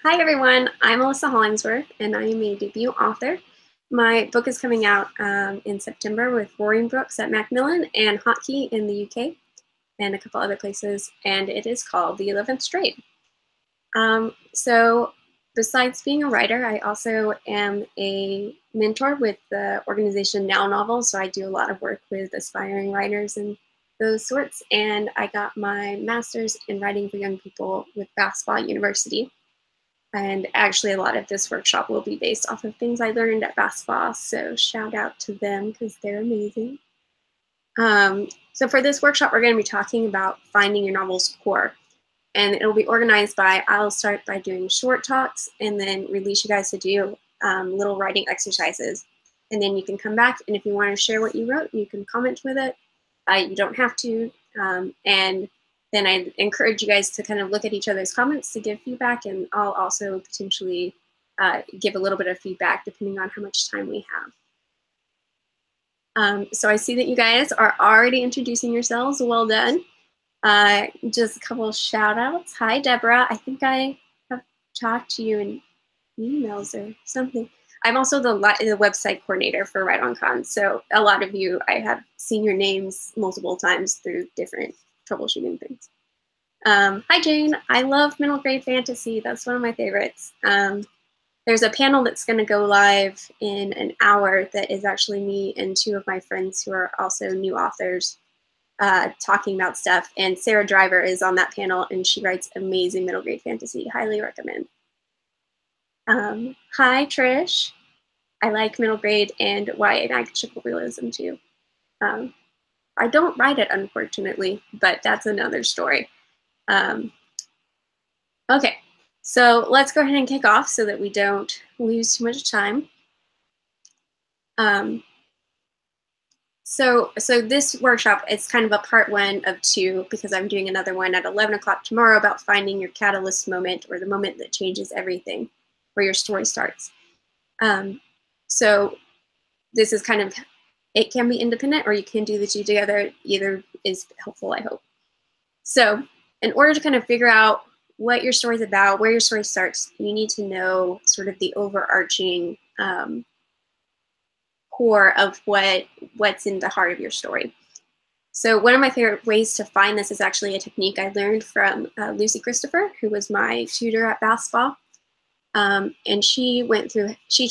Hi everyone, I'm Alyssa Hollingsworth and I am a debut author. My book is coming out in September with Roaring Brooks at Macmillan and Hotkey in the UK and a couple other places, and it is called The 11th Straight. So besides being a writer, I also am a mentor with the organization Now Novels, so I do a lot of work with aspiring writers and those sorts, and I got my master's in writing for young people with Bath University. And actually, a lot of this workshop will be based off of things I learned at Bath Spa, so shout out to them because they're amazing. So for this workshop, we're going to be talking about finding your novel's core. And it'll be organized by, I'll start by doing short talks and then release you guys to do little writing exercises. And then you can come back, and if you want to share what you wrote, you can comment with it. You don't have to. And then I encourage you guys to kind of look at each other's comments to give feedback, and I'll also potentially give a little bit of feedback depending on how much time we have. So I see that you guys are already introducing yourselves. Well done. Just a couple of shout outs. Hi, Deborah. I think I have talked to you in emails or something. I'm also the website coordinator for Write On Con, so a lot of you, I have seen your names multiple times through different troubleshooting things. Hi, Jane. I love middle grade fantasy. That's one of my favorites. There's a panel that's going to go live in an hour that is actually me and two of my friends who are also new authors talking about stuff. And Sarah Driver is on that panel, and she writes amazing middle grade fantasy. Highly recommend. Hi, Trish. I like middle grade and YA magical realism too. I don't write it, unfortunately, but that's another story. Okay, so let's go ahead and kick off so that we don't lose too much time. So this workshop is kind of a part one of two, because I'm doing another one at 11 o'clock tomorrow about finding your catalyst moment, or the moment that changes everything, where your story starts. So this is kind of, it can be independent or you can do the two together. Either is helpful, I hope. So in order to kind of figure out what your story is about, where your story starts, you need to know sort of the overarching core of what's in the heart of your story. So one of my favorite ways to find this is actually a technique I learned from Lucy Christopher, who was my tutor at Bath Spa. And she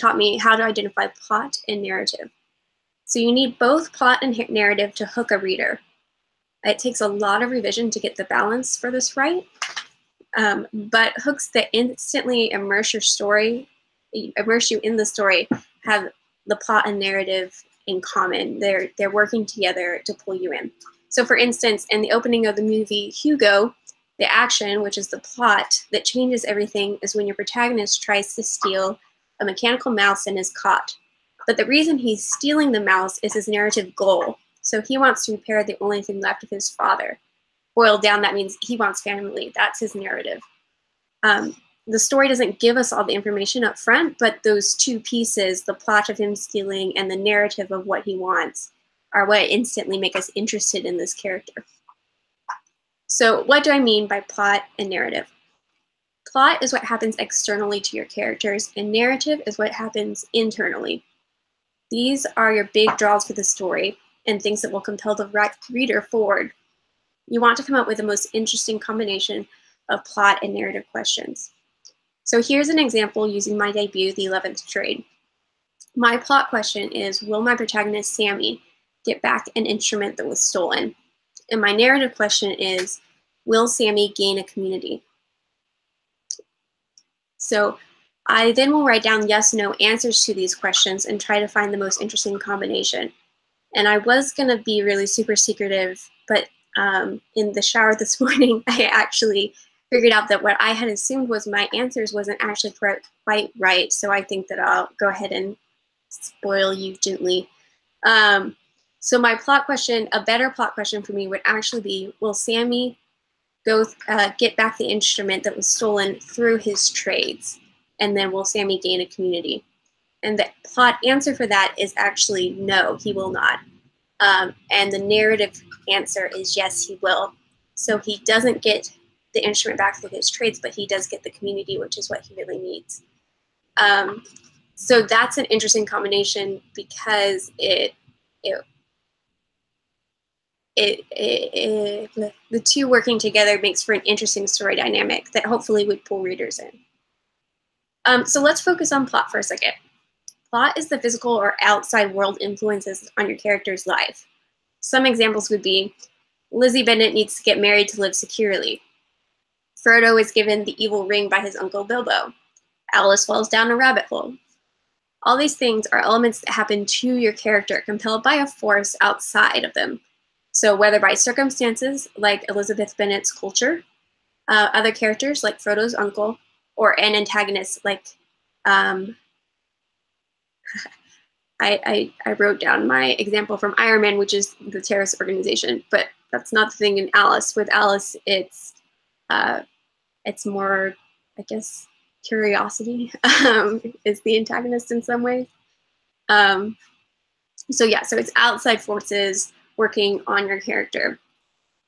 taught me how to identify plot and narrative. So you need both plot and narrative to hook a reader. It takes a lot of revision to get the balance for this right, but hooks that instantly immerse you in the story have the plot and narrative in common. They're working together to pull you in. So for instance, in the opening of the movie Hugo, the action, which is the plot that changes everything, is when your protagonist tries to steal a mechanical mouse and is caught. But the reason he's stealing the mouse is his narrative goal. So he wants to repair the only thing left of his father. Boiled down, that means he wants family. That's his narrative. The story doesn't give us all the information up front, but those two pieces, the plot of him stealing and the narrative of what he wants, are what instantly make us interested in this character. So what do I mean by plot and narrative? Plot is what happens externally to your characters, and narrative is what happens internally. These are your big draws for the story and things that will compel the reader forward. You want to come up with the most interesting combination of plot and narrative questions. So here's an example using my debut, The 11th Trade. My plot question is, will my protagonist, Sammy, get back an instrument that was stolen? And my narrative question is, will Sammy gain a community? So I then will write down yes/no answers to these questions and try to find the most interesting combination. And I was going to be really super secretive, but in the shower this morning, I actually figured out that what I had assumed was my answers wasn't actually quite right. So I think that I'll go ahead and spoil you gently. So my plot question, a better plot question for me would actually be, will Sammy get back the instrument that was stolen through his trades? And then will Sammy gain a community? And the plot answer for that is actually no, he will not. And the narrative answer is yes, he will. So he doesn't get the instrument back through his trades, but he does get the community, which is what he really needs. So that's an interesting combination because the two working together makes for an interesting story dynamic that hopefully would pull readers in. So let's focus on plot for a second. Plot is the physical or outside world influences on your character's life. Some examples would be Lizzie Bennet needs to get married to live securely. Frodo is given the evil ring by his uncle Bilbo. Alice falls down a rabbit hole. All these things are elements that happen to your character, compelled by a force outside of them. So whether by circumstances, like Elizabeth Bennet's culture, other characters, like Frodo's uncle, or an antagonist, like I wrote down my example from Iron Man, which is the terrorist organization, but that's not the thing in Alice. With Alice, it's more, I guess, curiosity is the antagonist in some ways. So it's outside forces working on your character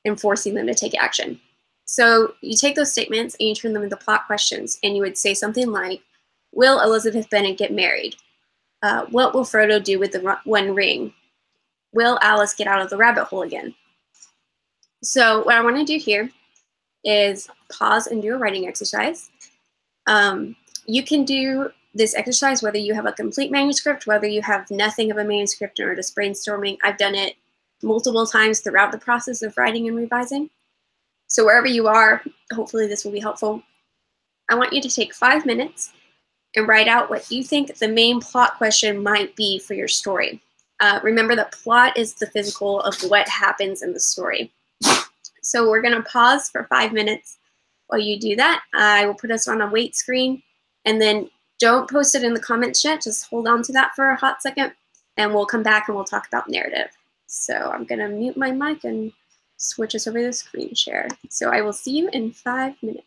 and forcing them to take action. So you take those statements and you turn them into plot questions, and you would say something like, will Elizabeth Bennet get married? What will Frodo do with the One Ring? Will Alice get out of the rabbit hole again? So what I want to do here is pause and do a writing exercise. You can do this exercise whether you have a complete manuscript, whether you have nothing of a manuscript or just brainstorming. I've done it multiple times throughout the process of writing and revising. So wherever you are, hopefully this will be helpful. I want you to take 5 minutes and write out what you think the main plot question might be for your story. Remember that plot is the physical of what happens in the story. So we're going to pause for 5 minutes. While you do that, I will put us on a wait screen, and then don't post it in the comments yet. Just hold on to that for a hot second, and we'll come back and we'll talk about narrative. So I'm going to mute my mic and switch us over to the screen share. So I will see you in 5 minutes.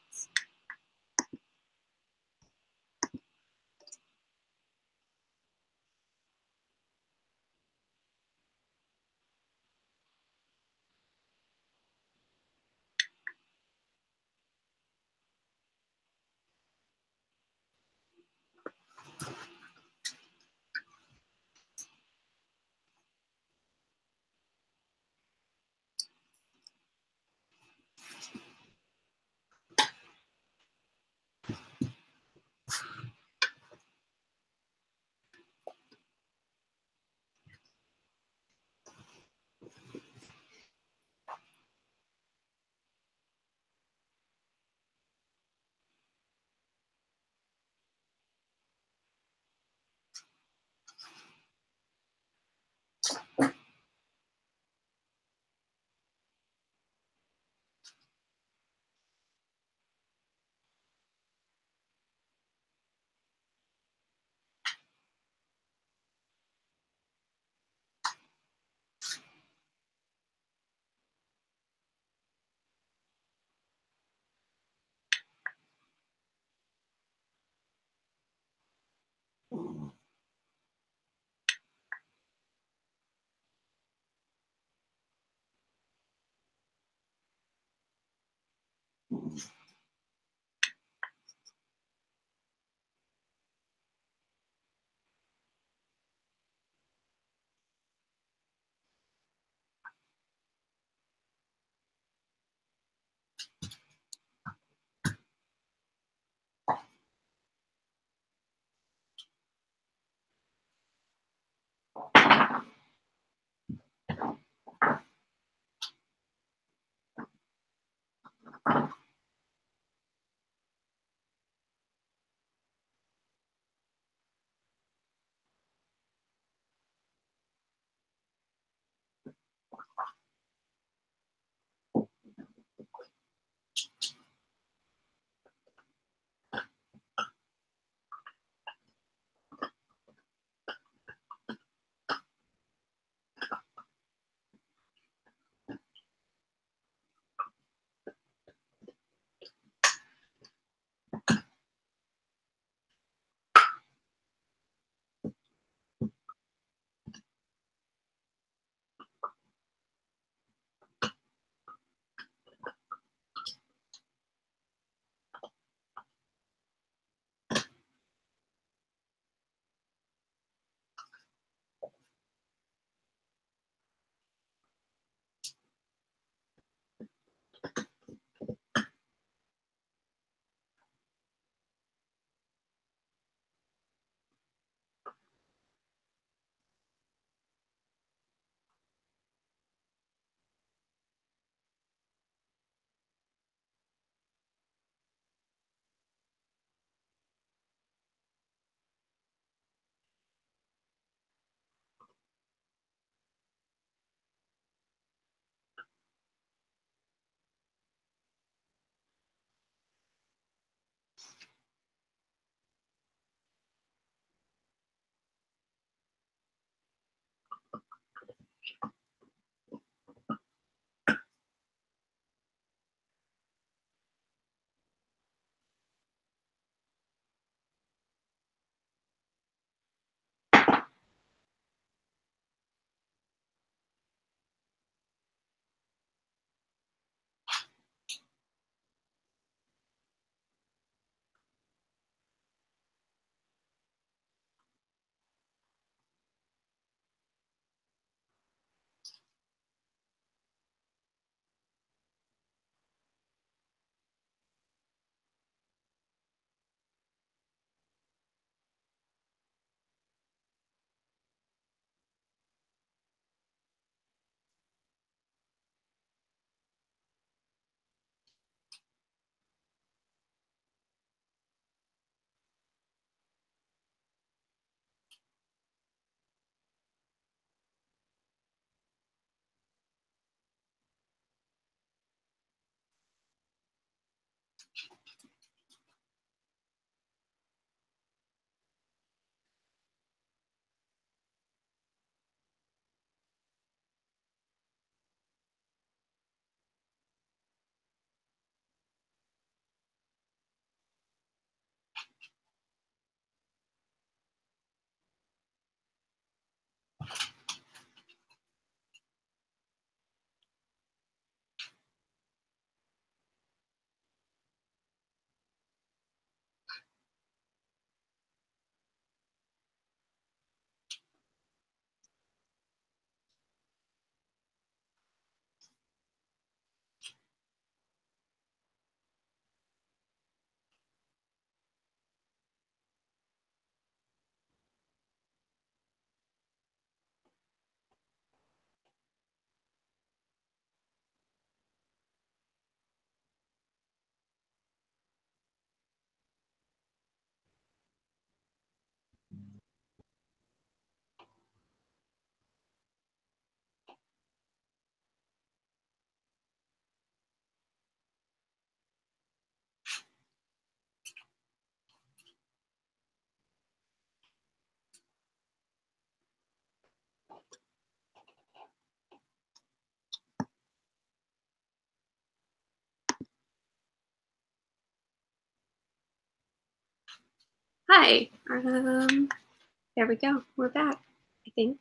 Hi. There we go. We're back, I think.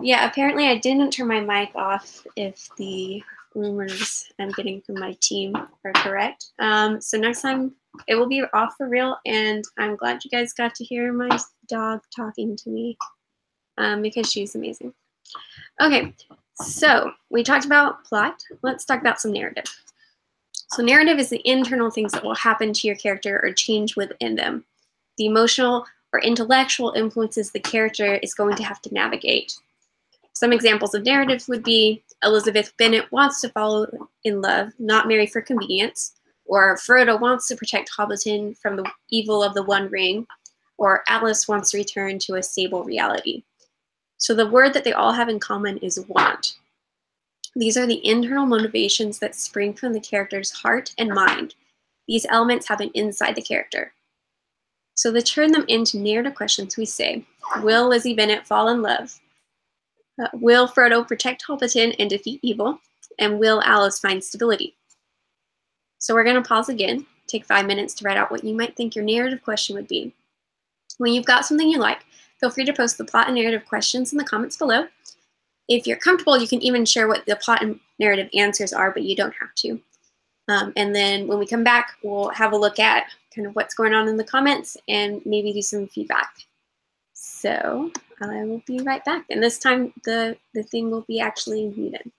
Yeah, apparently I didn't turn my mic off if the rumors I'm getting from my team are correct. So next time it will be off for real, and I'm glad you guys got to hear my dog talking to me because she's amazing. Okay, so we talked about plot. Let's talk about some narrative. So narrative is the internal things that will happen to your character or change within them. The emotional or intellectual influences the character is going to have to navigate. Some examples of narrative would be Elizabeth Bennet wants to fall in love, not marry for convenience, or Frodo wants to protect Hobbiton from the evil of the One Ring, or Alice wants to return to a stable reality. So the word that they all have in common is want. These are the internal motivations that spring from the character's heart and mind. These elements happen inside the character. So to turn them into narrative questions, we say, will Lizzie Bennet fall in love? Will Frodo protect Hobbiton and defeat evil? And will Alice find stability? So we're going to pause again, take 5 minutes to write out what you might think your narrative question would be. When you've got something you like, feel free to post the plot and narrative questions in the comments below. If you're comfortable, you can even share what the plot and narrative answers are, but you don't have to. And then when we come back, we'll have a look at kind of what's going on in the comments and maybe do some feedback. So I will be right back. And this time the thing will be actually muted.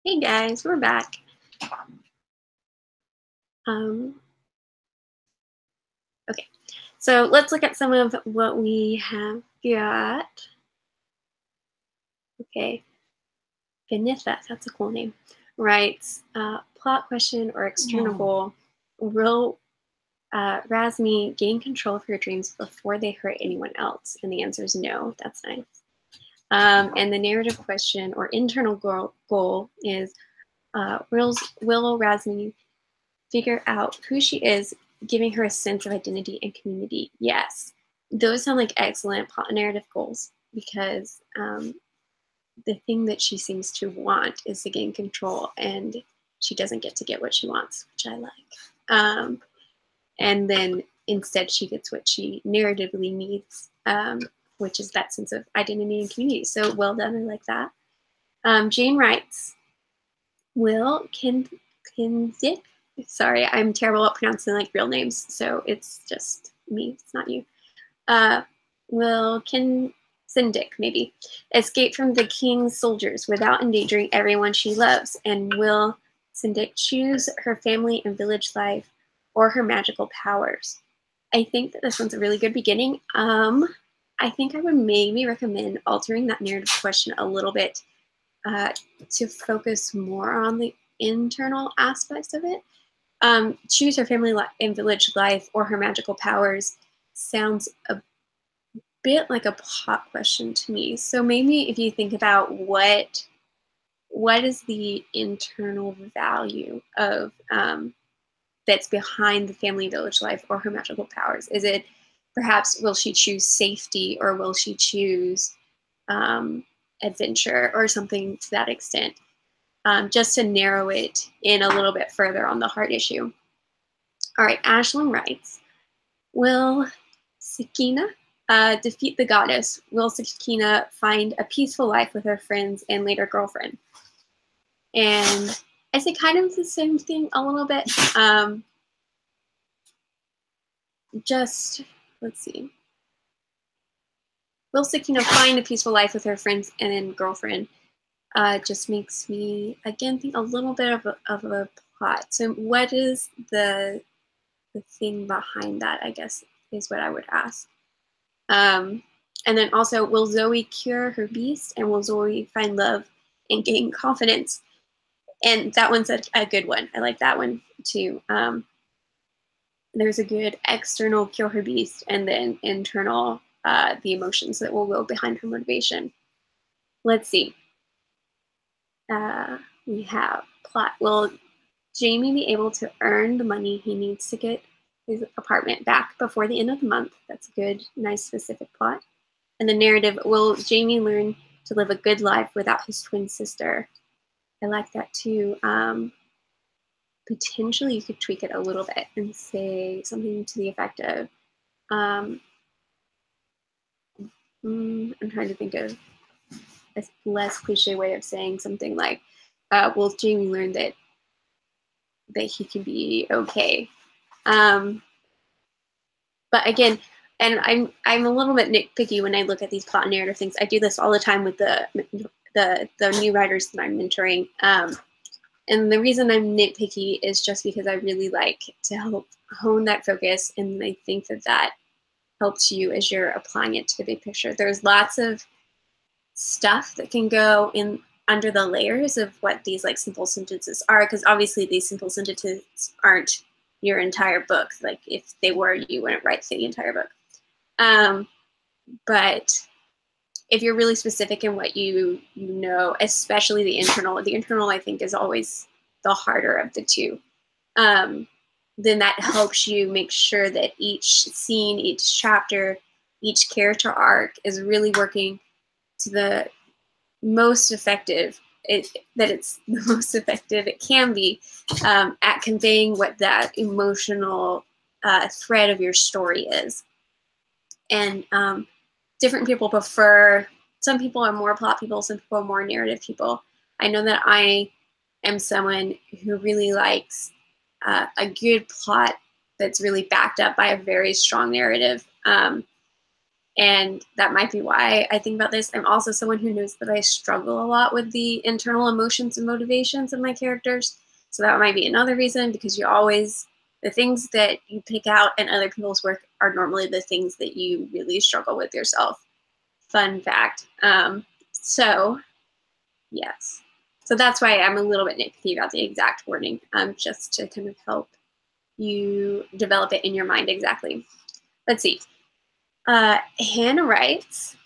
Hey guys, we're back. Okay, so let's look at some of what we have got. Okay, Ganitha, that's a cool name. Writes, plot question or external goal. Will Razmi gain control of her dreams before they hurt anyone else? And the answer is no. That's nice. And the narrative question or internal goal is, will Razmi figure out who she is, giving her a sense of identity and community? Yes. Those sound like excellent plot narrative goals because the thing that she seems to want is to gain control, and she doesn't get to get what she wants, which I like. And then instead she gets what she narratively needs, which is that sense of identity and community. So well done, I like that. Jane writes, Will Kinzik, sorry, I'm terrible at pronouncing like real names, so it's just me, it's not you. Will Kinzik, maybe, escape from the king's soldiers without endangering everyone she loves? And will Sindik choose her family and village life or her magical powers? I think that this one's a really good beginning. I think I would maybe recommend altering that narrative question a little bit to focus more on the internal aspects of it. Choose her family and village life or her magical powers sounds a bit like a plot question to me. So maybe if you think about what is the internal value of that's behind the family village life or her magical powers? Is it perhaps will she choose safety or will she choose adventure or something to that extent? Just to narrow it in a little bit further on the heart issue. All right, Ashlyn writes, will Sakina defeat the goddess? Will Sakina find a peaceful life with her friends and later girlfriend? And I say kind of the same thing a little bit. Just, let's see. Will Sakina find a peaceful life with her friends and girlfriend? Just makes me, again, think a little bit of a plot. So what is the thing behind that, I guess, is what I would ask. And then also, will Zoe cure her beast? And will Zoe find love and gain confidence? And that one's a good one. I like that one too. There's a good external cure her beast and then internal the emotions that will go behind her motivation. Let's see. We have plot. Will Jamie be able to earn the money he needs to get his apartment back before the end of the month? That's a good, nice, specific plot. And the narrative, will Jamie learn to live a good life without his twin sister? I like that too. Potentially you could tweak it a little bit and say something to the effect of, I'm trying to think of a less cliche way of saying something like, will Jamie learn that he can be okay? But again, and I'm a little bit nitpicky when I look at these plot narrative things. I do this all the time with the new writers that I'm mentoring. And the reason I'm nitpicky is just because I really like to help hone that focus, and I think that helps you as you're applying it to the big picture. There's lots of stuff that can go in under the layers of what these like simple sentences are, because obviously these simple sentences aren't your entire book. Like if they were, you wouldn't write the entire book. But if you're really specific in what you know, especially the internal I think is always the harder of the two. Then that helps you make sure that each scene, each chapter, each character arc is really working to the most effective, that it's the most effective it can be at conveying what that emotional thread of your story is. And different people prefer, some people are more plot people, some people are more narrative people. I know that I am someone who really likes a good plot that's really backed up by a very strong narrative. And And that might be why I think about this. I'm also someone who knows that I struggle a lot with the internal emotions and motivations of my characters. So that might be another reason, because the things that you pick out in other people's work are normally the things that you really struggle with yourself. Fun fact. So yes. So that's why I'm a little bit nitpicky about the exact wording, just to kind of help you develop it in your mind exactly. Let's see. Hannah writes,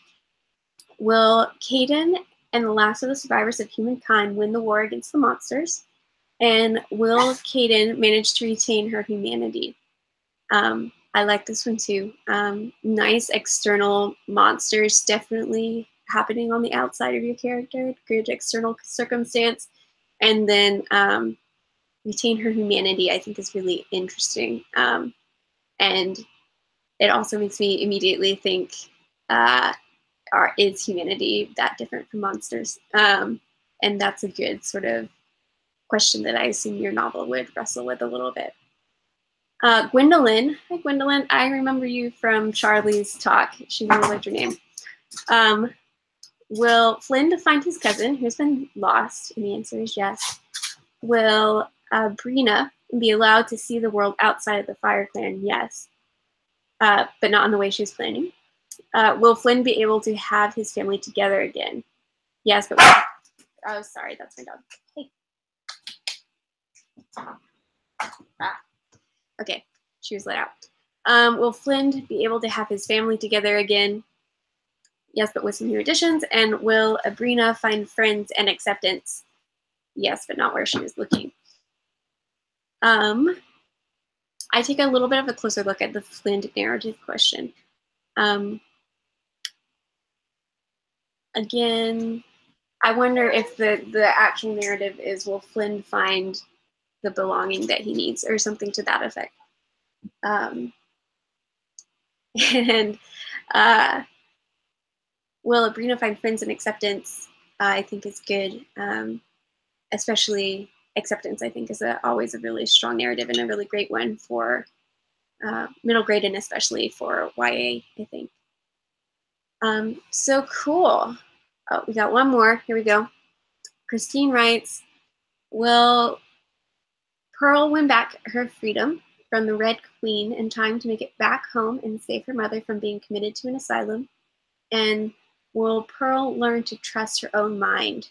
will Caden and the last of the survivors of humankind win the war against the monsters? And will Caden manage to retain her humanity? I like this one too. Nice external monsters definitely happening on the outside of your character, good external circumstance. And then retain her humanity, I think, is really interesting. And it also makes me immediately think, is humanity that different from monsters? And that's a good sort of question that I assume your novel would wrestle with a little bit. Gwendolyn, hi Gwendolyn, I remember you from Charlie's talk. She really liked your name. Will Flynn find his cousin who's been lost? And the answer is yes. Will Brina be allowed to see the world outside of the Fire Clan? Yes, but not in the way she was planning. Will Flynn be able to have his family together again? Yes, but oh, sorry, that's my dog. Hey. Okay, she was let out. Will Flynn be able to have his family together again? Yes, but with some new additions. And will Abrina find friends and acceptance? Yes, but not where she was looking. I take a little bit of a closer look at the Flynn narrative question. Again, I wonder if the actual narrative is, will Flynn find the belonging that he needs, or something to that effect. And will Abrina find friends and acceptance? I think is good, especially acceptance. I think is always a really strong narrative and a really great one for middle grade, and especially for YA, I think. So cool. Oh, we got one more. Here we go. Christine writes, will Pearl win back her freedom from the Red Queen in time to make it back home and save her mother from being committed to an asylum? And will Pearl learn to trust her own mind?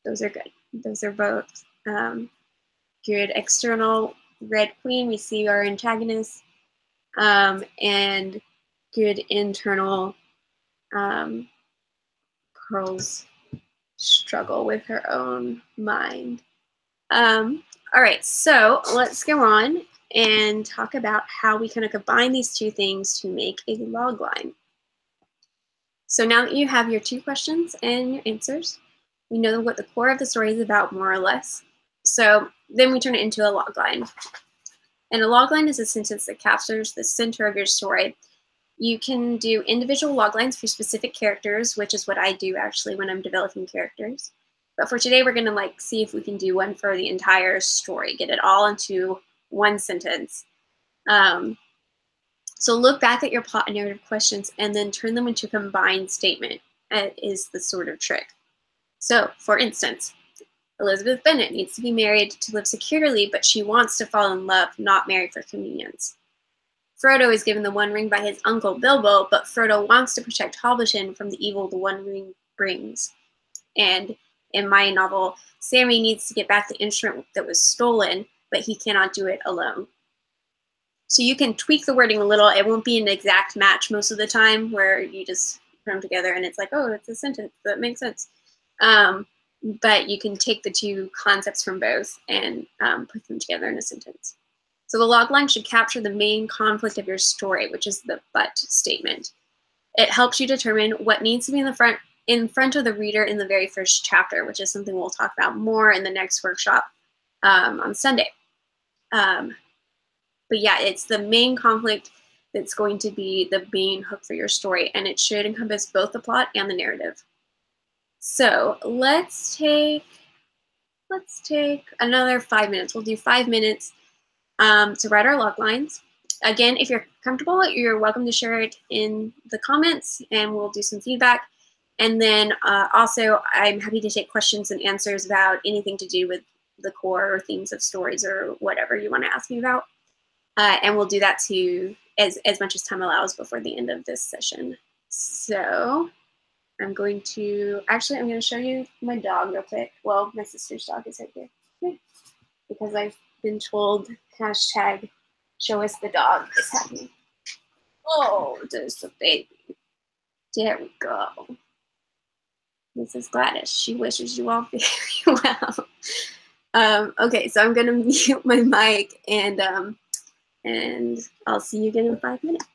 Those are good. Those are both good. External Red Queen, we see our antagonist, and good internal Pearl's struggle with her own mind. All right, so let's go on and talk about how we kind of combine these two things to make a logline. So now that you have your two questions and your answers, we know what the core of the story is about, more or less. So then we turn it into a logline. And a logline is a sentence that captures the center of your story. You can do individual loglines for specific characters, which is what I do actually when I'm developing characters. But for today, we're going to see if we can do one for the entire story, get it all into one sentence. So look back at your plot and narrative questions and then turn them into a combined statement. That is the sort of trick. So, for instance, Elizabeth Bennet needs to be married to live securely, but she wants to fall in love, not marry for convenience. Frodo is given the One Ring by his uncle Bilbo, but Frodo wants to protect Hobbiton from the evil the One Ring brings. And in my novel, Sammy needs to get back the instrument that was stolen, but he cannot do it alone. So you can tweak the wording a little. It won't be an exact match most of the time, where you just put them together and it's like, oh, it's a sentence that makes sense. But you can take the two concepts from both and put them together in a sentence. So the logline should capture the main conflict of your story, which is the but statement. It helps you determine what needs to be in front of the reader in the very first chapter, which is something we'll talk about more in the next workshop on Sunday. But yeah, it's the main conflict that's going to be the main hook for your story, and it should encompass both the plot and the narrative. So let's take another 5 minutes. We'll do 5 minutes to write our log lines. Again, if you're comfortable, you're welcome to share it in the comments and we'll do some feedback. And then also, I'm happy to take questions and answers about anything to do with the core or themes of stories or whatever you want to ask me about. And we'll do that too as much as time allows before the end of this session. So I'm going to show you my dog real quick. Well, my sister's dog is right here. Okay. Because I've been told hashtag show us the dog is happening. Oh, there's the baby. There we go. This is Gladys. She wishes you all very well. Okay, so I'm gonna mute my mic and I'll see you again in 5 minutes.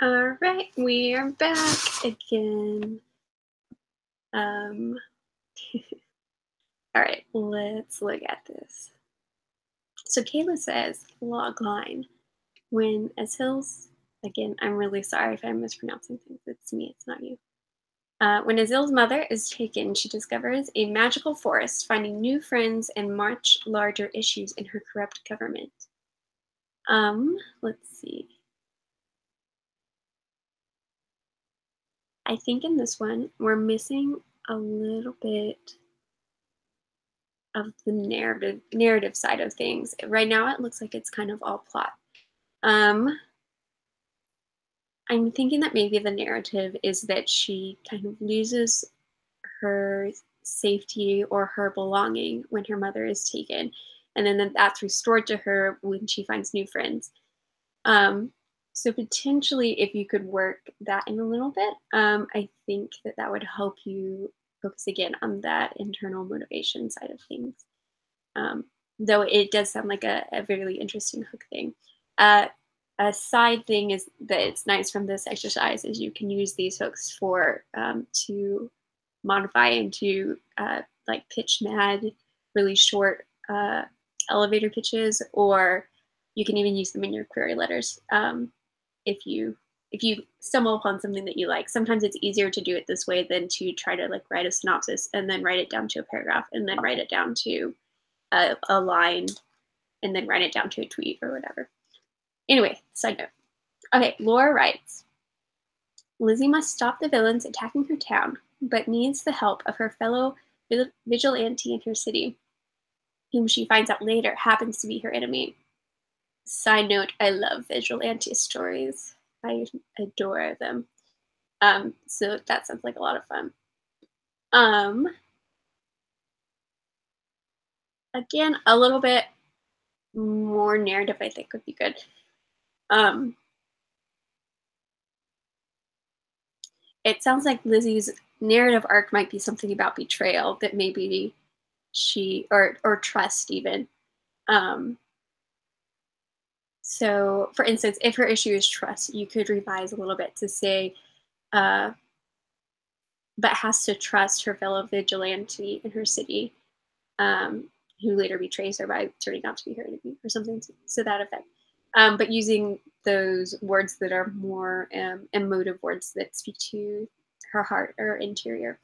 All right, we are back again. Um, all right, let's look at this. So Kayla says, log line. When as Hills, again, I'm really sorry if I'm mispronouncing things. It's me, it's not you. When Azil's mother is taken, she discovers a magical forest, finding new friends and much larger issues in her corrupt government. Let's see. I think in this one, we're missing a little bit of the narrative side of things. Right now, it looks like it's kind of all plot. Um, I'm thinking that maybe the narrative is that she kind of loses her safety or her belonging when her mother is taken, and then that's restored to her when she finds new friends. Um, so potentially, if you could work that in a little bit, I think that that would help you focus again on that internal motivation side of things. Um, though it does sound like a really interesting hook thing. Uh, a side thing is that it's nice from this exercise is you can use these hooks for to modify into like pitch mad, really short elevator pitches, or you can even use them in your query letters if you if you stumble upon something that you like. Sometimes it's easier to do it this way than to try to like write a synopsis and then write it down to a paragraph and then write it down to a line and then write it down to a tweet or whatever. Anyway, side note. Okay, Laura writes, Lizzie must stop the villains attacking her town, but needs the help of her fellow vigilante in her city, whom she finds out later happens to be her enemy. Side note, I love vigilante stories. I adore them. So that sounds like a lot of fun. Um, Again, a little bit more narrative I think would be good. Um, it sounds like Lizzie's narrative arc might be something about betrayal that maybe she or trust even. Um, so, for instance, if her issue is trust, you could revise a little bit to say, uh, but has to trust her fellow vigilante in her city, who later betrays her by turning out to be her enemy, or something to that effect. But using those words that are more emotive words that speak to her heart or interior.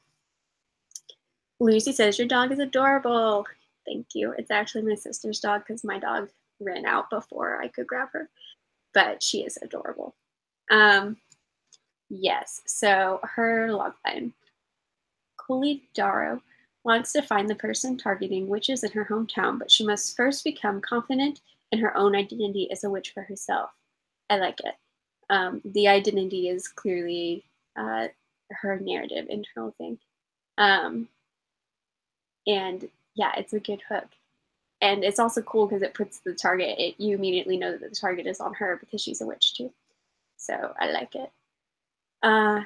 Lucy says, your dog is adorable. Thank you. It's actually my sister's dog because my dog ran out before I could grab her, but she is adorable. Yes, so her logline. Kuli Darrow wants to find the person targeting witches in her hometown, but she must first become confident in her own identity as a witch for herself. I like it. The identity is clearly her narrative, internal thing. Um, and yeah, it's a good hook. And it's also cool because it puts the target, you immediately know that the target is on her because she's a witch too. So I like it. Uh,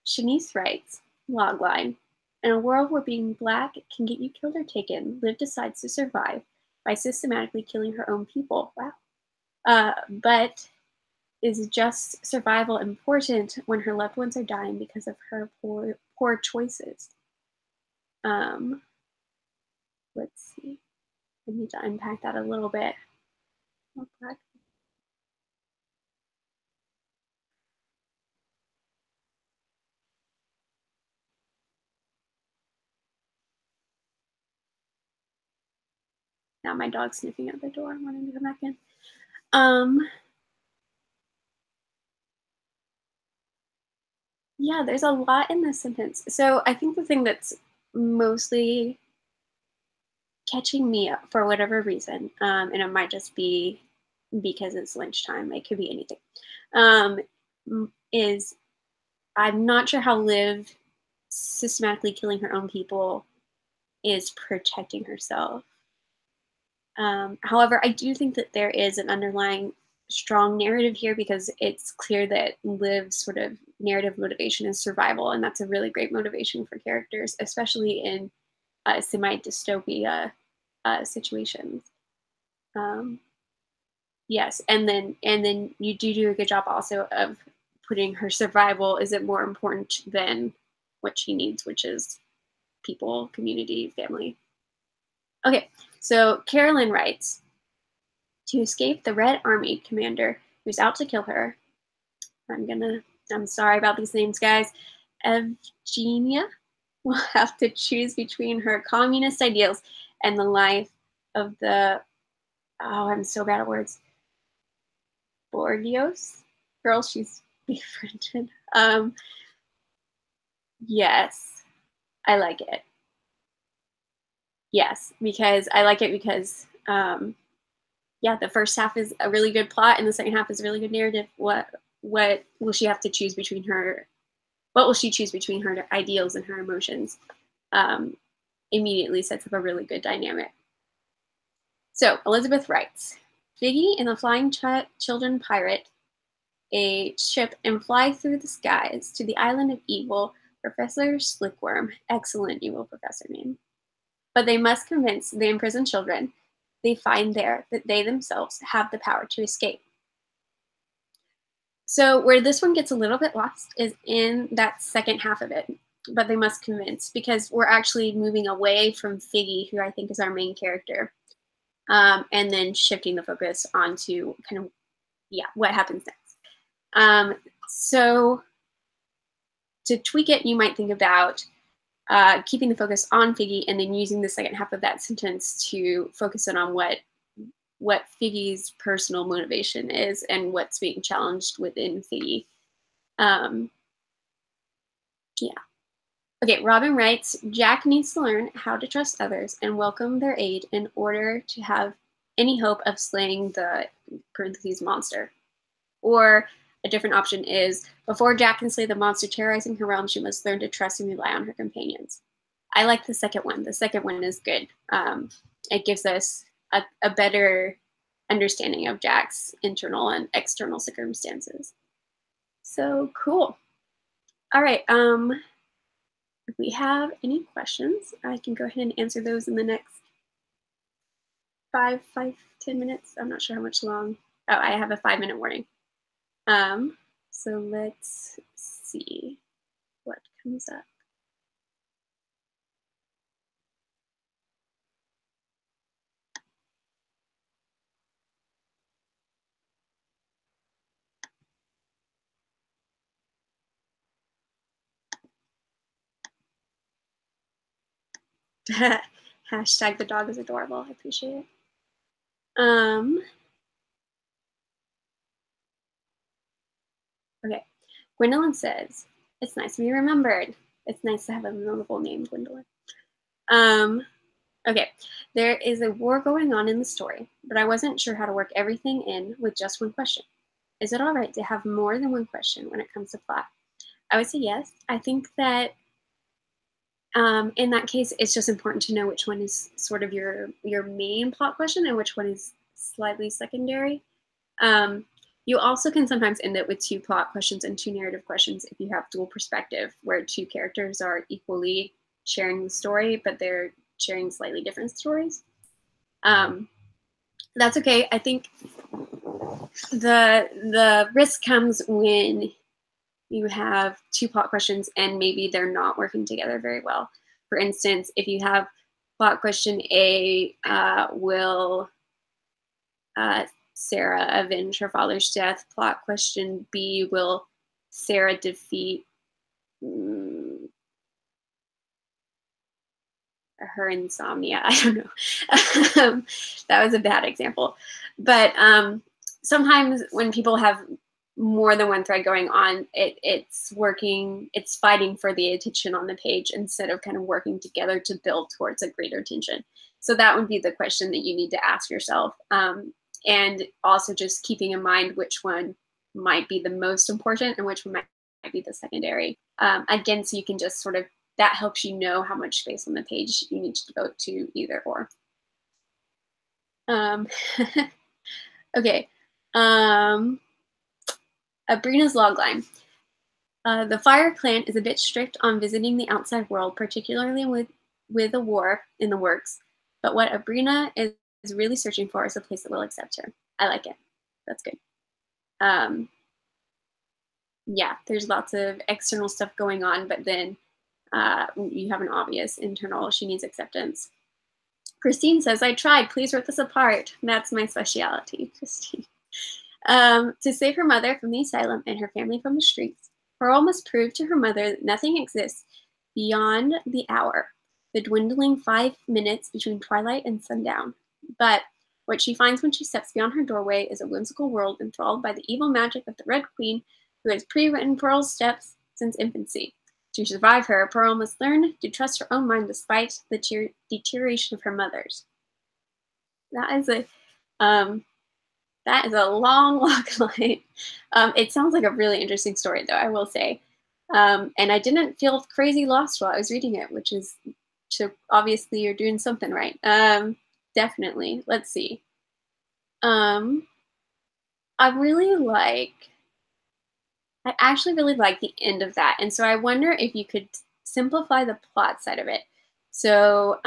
Shanice writes, logline. In a world where being black can get you killed or taken, Liv decides to survive by systematically killing her own people. Wow. But is just survival important when her loved ones are dying because of her poor choices? Um, let's see. I need to unpack that a little bit. Okay. Now my dog's sniffing at the door, wanting to come back in. Um, yeah, there's a lot in this sentence. So I think the thing that's mostly catching me up for whatever reason, and it might just be because it's lunchtime, it could be anything, um, is I'm not sure how Liv systematically killing her own people is protecting herself. However, I do think that there is an underlying strong narrative here because it's clear that Liv's sort of narrative motivation is survival, and that's a really great motivation for characters, especially in semi dystopia situations. Um, yes, and then you do a good job also of putting her survival isn't more important than what she needs, which is people, community, family. Okay, so Carolyn writes, to escape the Red Army commander who's out to kill her, I'm sorry about these names, guys, Evgenia will have to choose between her communist ideals and the life of the, oh, I'm so bad at words, Borgios girl she's befriended. Yes, I like it. Yes, because I like it because yeah, the first half is a really good plot and the second half is a really good narrative. What will she have to choose between her? What will she choose between her ideals and her emotions? Immediately sets up a really good dynamic. So Elizabeth writes, Figgy and the Flying Children pirate a ship and fly through the skies to the island of evil Professor Slickworm. Excellent evil professor name. But they must convince the imprisoned children they find there that they themselves have the power to escape. So where this one gets a little bit lost is in that second half of it, but they must convince, because we're actually moving away from Figgy, who I think is our main character, and then shifting the focus onto kind of, yeah, what happens next. So to tweak it, you might think about keeping the focus on Figgy and then using the second half of that sentence to focus in on what Figgy's personal motivation is and what's being challenged within Figgy. Yeah. Okay, Robin writes, Jack needs to learn how to trust others and welcome their aid in order to have any hope of slaying the parentheses monster. Or a different option is, before Jack can slay the monster terrorizing her realm, she must learn to trust and rely on her companions. I like the second one. The second one is good. It gives us a better understanding of Jack's internal and external circumstances. So cool. All right. If we have any questions, I can go ahead and answer those in the next 10 minutes. I'm not sure how much long. Oh, I have a 5-minute warning. So let's see what comes up. Hashtag the dog is adorable. I appreciate it. Okay. Gwendolyn says, it's nice to be remembered. It's nice to have a memorable name, Gwendolyn. Okay. There is a war going on in the story, but I wasn't sure how to work everything in with just one question. Is it all right to have more than one question when it comes to plot? I would say yes. I think that in that case, it's just important to know which one is sort of your main plot question and which one is slightly secondary. You also can sometimes end up with 2 plot questions and 2 narrative questions if you have dual perspective, where 2 characters are equally sharing the story, but they're sharing slightly different stories. That's okay. I think the risk comes when you have 2 plot questions and maybe they're not working together very well. For instance, if you have plot question A, will Sarah avenge her father's death? Plot question B, will Sarah defeat her insomnia? I don't know. That was a bad example. But sometimes when people have more than one thread going on, it's fighting for the attention on the page instead of kind of working together to build towards a greater tension. So that would be the question that you need to ask yourself. And also just keeping in mind which one might be the most important and which one might be the secondary. Again, so you can just sort of, that helps you know how much space on the page you need to devote to either or. Okay. Abrina's logline. The Fire Clan is a bit strict on visiting the outside world, particularly with a war in the works. But what Abrina is really searching for is a place that will accept her. I like it. That's good. yeah, there's lots of external stuff going on, but then you have an obvious internal, she needs acceptance. Christine says, I tried, please rip this apart. That's my specialty, Christine. To save her mother from the asylum and her family from the streets, Pearl must prove to her mother that nothing exists beyond the hour, the dwindling 5 minutes between twilight and sundown. But what she finds when she steps beyond her doorway is a whimsical world enthralled by the evil magic of the Red Queen, who has pre-written Pearl's steps since infancy. To survive her, Pearl must learn to trust her own mind despite the deterioration of her mother's. That is a long line. It sounds like a really interesting story, though, I will say. And I didn't feel crazy lost while I was reading it, which is, so obviously you're doing something right. Definitely. Let's see. I actually really like the end of that. And so I wonder if you could simplify the plot side of it. So,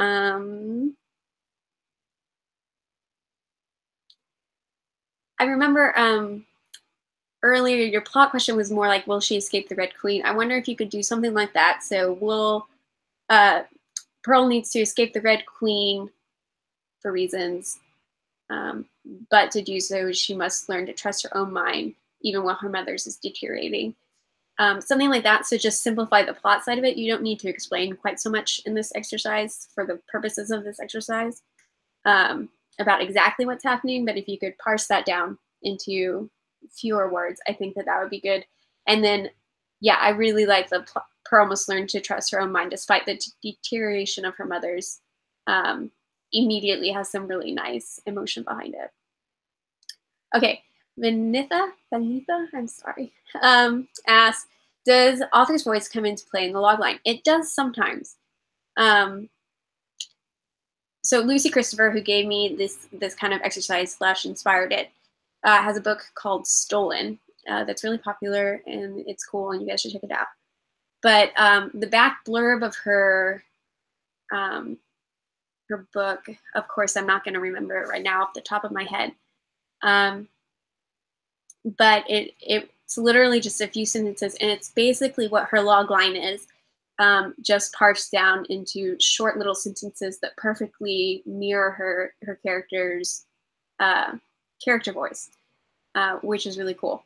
I remember earlier your plot question was more like, will she escape the Red Queen? I wonder if you could do something like that. So Pearl needs to escape the Red Queen for reasons, but to do so, she must learn to trust her own mind, even while her mother's is deteriorating. Something like that. So just simplify the plot side of it. You don't need to explain quite so much in this exercise for the purposes of this exercise about exactly what's happening. But if you could parse that down into fewer words, I think that that would be good. And then, yeah, I really like the Pearl must learn to trust her own mind despite the deterioration of her mother's. Immediately has some really nice emotion behind it. Okay, Vanitha, I'm sorry, asks, does author's voice come into play in the logline? It does sometimes. So Lucy Christopher, who gave me this kind of exercise / inspired it, has a book called Stolen that's really popular and it's cool and you guys should check it out. But the back blurb of her book, of course, I'm not going to remember it right now off the top of my head. But it's literally just a few sentences, and it's basically what her log line is, just parsed down into short little sentences that perfectly mirror her character's character voice, which is really cool.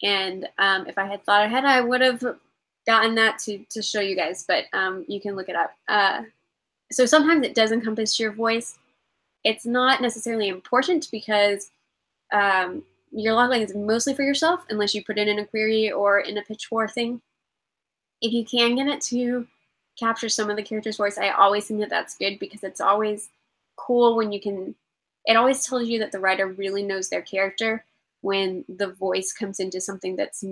And if I had thought ahead, I would have gotten that to show you guys, but you can look it up. So sometimes it does encompass your voice. It's not necessarily important because your logline is mostly for yourself, unless you put it in a query or in a pitch war thing. If you can get it to capture some of the character's voice, I always think that that's good because it's always cool when you can. It always tells you that the writer really knows their character when the voice comes into something that's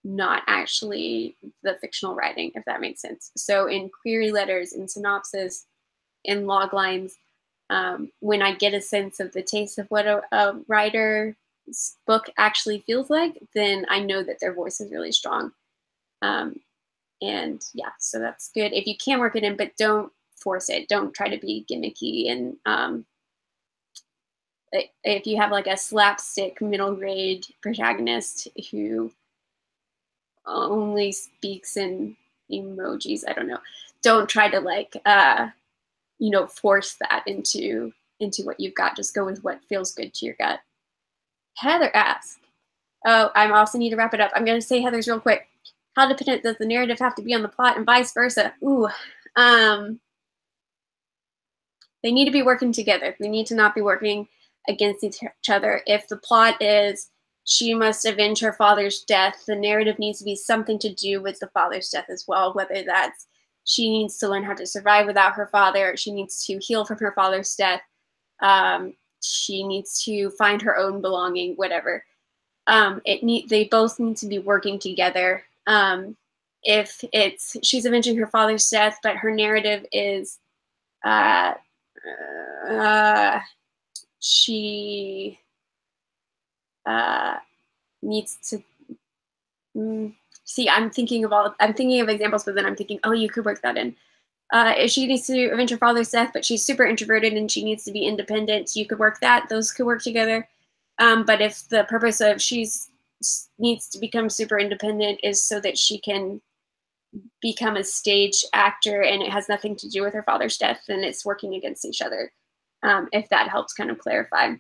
not actually the fictional writing, if that makes sense. So in query letters, in synopsis, in log lines, when I get a sense of the taste of what a writer's book actually feels like, then I know that their voice is really strong. And yeah, so that's good. If you can work it in, but don't force it. Don't try to be gimmicky. And if you have like a slapstick middle grade protagonist who only speaks in emojis, I don't know. Don't try to like force that into what you've got. Just go with what feels good to your gut. Heather asks, oh, I also need to wrap it up. I'm going to say Heather's real quick. How dependent does the narrative have to be on the plot and vice versa? Ooh, they need to be working together. They need to not be working against each other. If the plot is she must avenge her father's death, the narrative needs to be something to do with the father's death as well, whether that's she needs to learn how to survive without her father, she needs to heal from her father's death, she needs to find her own belonging, whatever. They both need to be working together. If it's she's avenging her father's death, but her narrative is she needs to see. I'm thinking of examples, but then I'm thinking, oh, you could work that in. If she needs to avenge her father's death, but she's super introverted and she needs to be independent, you could work that. Those could work together. But if the purpose of she's needs to become super independent is so that she can become a stage actor, and it has nothing to do with her father's death, and it's working against each other. If that helps kind of clarify.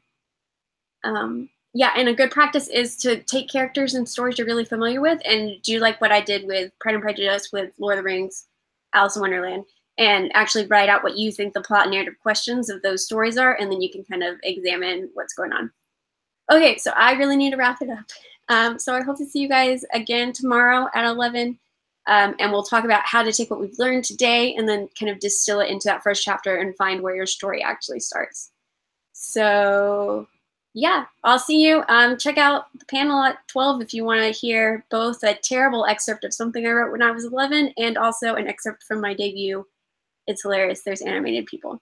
Yeah, and a good practice is to take characters and stories you're really familiar with and do like what I did with Pride and Prejudice, with Lord of the Rings, Alice in Wonderland, and actually write out what you think the plot and narrative questions of those stories are, and then you can kind of examine what's going on. Okay, so I really need to wrap it up. So I hope to see you guys again tomorrow at 11. And we'll talk about how to take what we've learned today and then kind of distill it into that first chapter and find where your story actually starts. So yeah, I'll see you. Check out the panel at 12 if you want to hear both a terrible excerpt of something I wrote when I was 11 and also an excerpt from my debut. It's hilarious. There's animated people.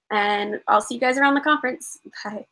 And I'll see you guys around the conference. Bye.